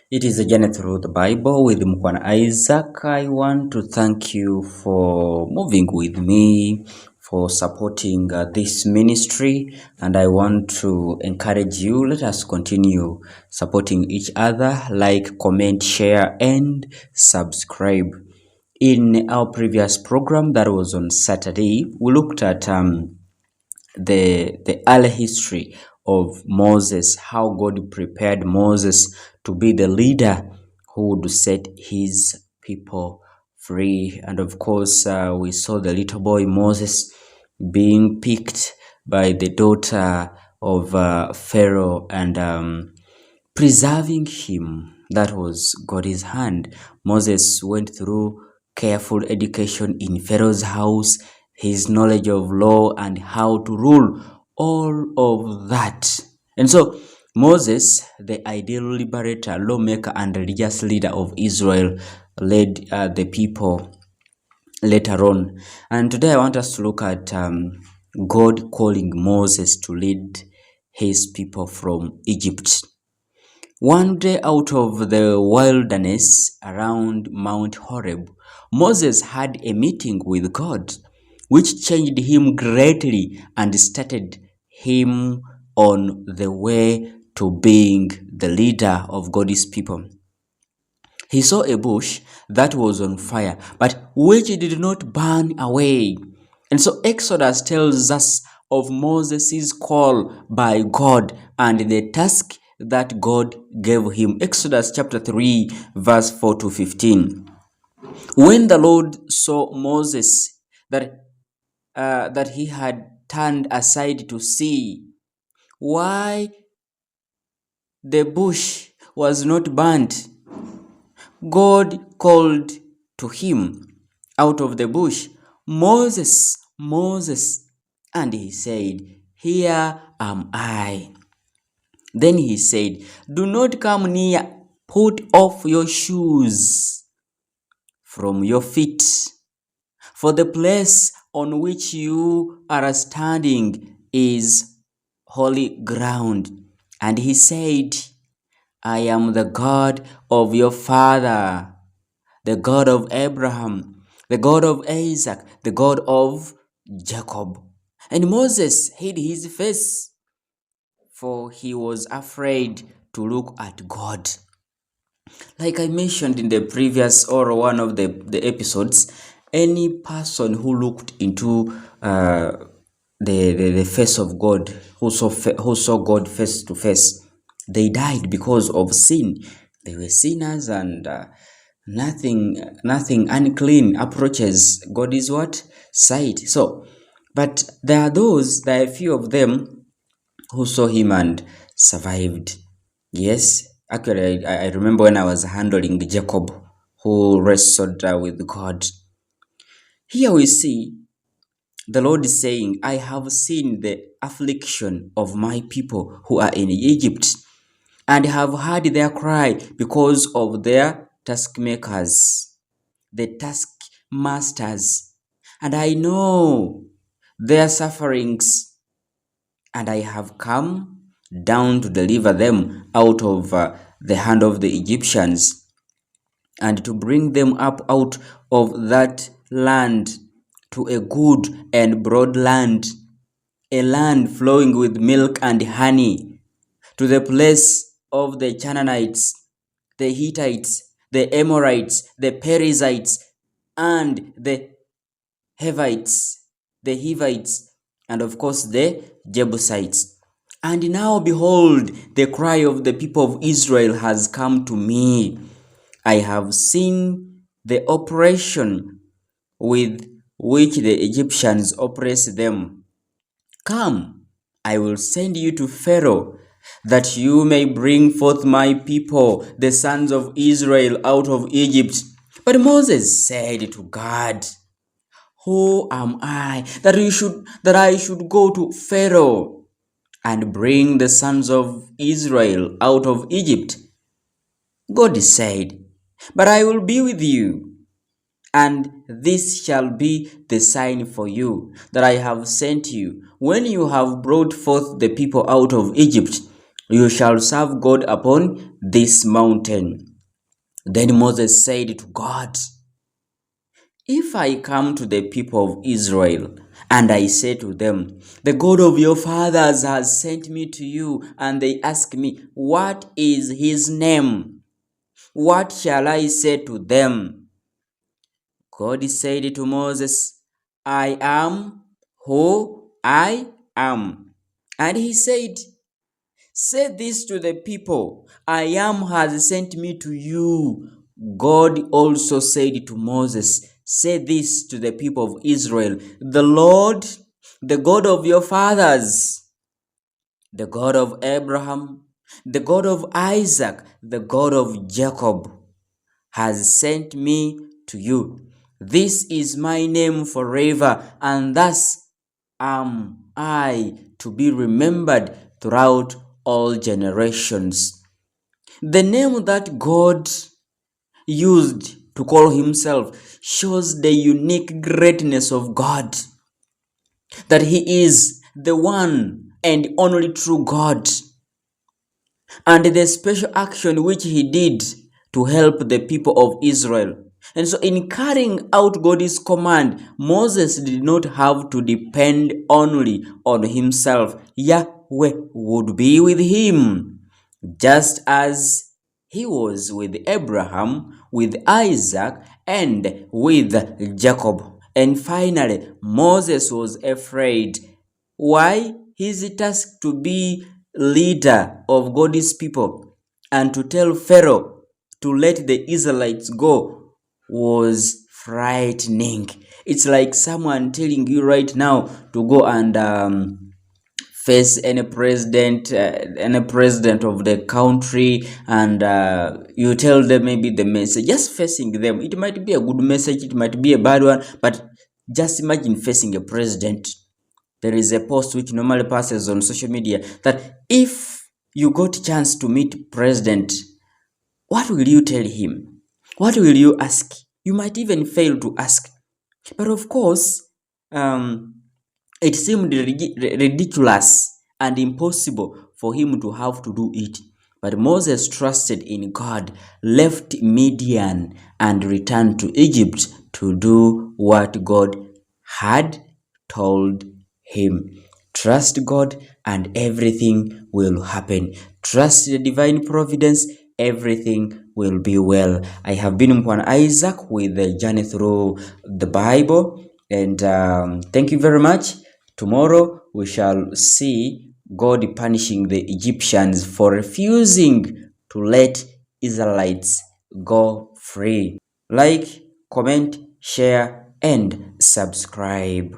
It is a journey through the Bible with Mukhwana Isaac. I want to thank you for moving with me, for supporting this ministry, and I want to encourage you. Let us continue supporting each other. Like, comment, share, and subscribe. In our previous program that was on Saturday, we looked at the early history of Moses, how God prepared Moses to be the leader who would set his people free. And of course, we saw the little boy Moses being picked by the daughter of Pharaoh and preserving him. That was God's hand. Moses went through careful education in Pharaoh's house, his knowledge of law and how to rule, all of that. And so Moses, the ideal liberator, lawmaker, and religious leader of Israel, led the people later on. And today I want us to look at God calling Moses to lead his people from Egypt. One day out of the wilderness around Mount Horeb, Moses had a meeting with God, which changed him greatly and started him on the way to being the leader of God's people. He saw a bush that was on fire, but which did not burn away. And so Exodus tells us of Moses' call by God and the task that God gave him. Exodus chapter 3, verse 4 to 15. When the Lord saw Moses that he had turned aside to see why the bush was not burnt, God called to him out of the bush, "Moses, Moses." And he said, "Here am I." Then he said, "Do not come near. Put off your shoes from your feet, for the place on which you are standing is holy ground." And he said, "I am the God of your father, the God of Abraham, the God of Isaac, the God of Jacob." And Moses hid his face, for he was afraid to look at God. Like I mentioned in the previous or one of the episodes, any person who looked into the face of God, who saw God face to face, they died because of sin. They were sinners, and nothing unclean approaches God's what? Sight. So, but there are a few of them who saw him and survived. Yes, actually, I remember when I was handling Jacob, who wrestled with God. Here we see the Lord is saying, "I have seen the affliction of my people who are in Egypt, and have heard their cry because of their taskmakers, the taskmasters, and I know their sufferings, and I have come down to deliver them out of the hand of the Egyptians, and to bring them up out of that land to a good and broad land, a land flowing with milk and honey, to the place of the Canaanites, the Hittites, the Amorites, the Perizzites, and the Hivites, and of course the Jebusites. And now behold, the cry of the people of Israel has come to me. I have seen the oppression with which the Egyptians oppress them. Come, I will send you to Pharaoh, that you may bring forth my people, the sons of Israel, out of Egypt." But Moses said to God, "Who am I that I should go to Pharaoh and bring the sons of Israel out of Egypt?" God said, "But I will be with you, and this shall be the sign for you that I have sent you. When you have brought forth the people out of Egypt, You shall serve God upon this mountain. Then Moses said to God, if I come to the people of Israel and I say to them, the God of your fathers has sent me to you, and they ask me, what is his name? What shall I say to them? God said to Moses, I am who I am. And he said, say this to the people, I am has sent me to you. God also said to Moses, say this to the people of Israel, the Lord, the God of your fathers, the God of Abraham, the God of Isaac, the God of Jacob, has sent me to you. This is my name forever, and thus am I to be remembered throughout all generations. The name that God used to call himself shows the unique greatness of God, that he is the one and only true God, and the special action which he did to help the people of Israel. And so in carrying out God's command, Moses did not have to depend only on himself. Yahweh would be with him, just as he was with Abraham, with Isaac, and with Jacob. And finally, Moses was afraid. Why? His task to be leader of God's people and to tell Pharaoh to let the Israelites go was frightening. It's like someone telling you right now to go and face any president of the country, and you tell them maybe the message. Just facing them, it might be a good message, it might be a bad one, but just imagine facing a president. There is a post which normally passes on social media that if you got a chance to meet president, what will you tell him? What will you ask? You might even fail to ask. But of course, it seemed ridiculous and impossible for him to have to do it. But Moses trusted in God, left Midian, and returned to Egypt to do what God had told him. Trust God and everything will happen. Trust the divine providence, everything will be well. I have been Mukhwana Isaac with the journey through the Bible, and thank you very much. Tomorrow we shall see God punishing the Egyptians for refusing to let Israelites go free. Like, comment, share, and subscribe.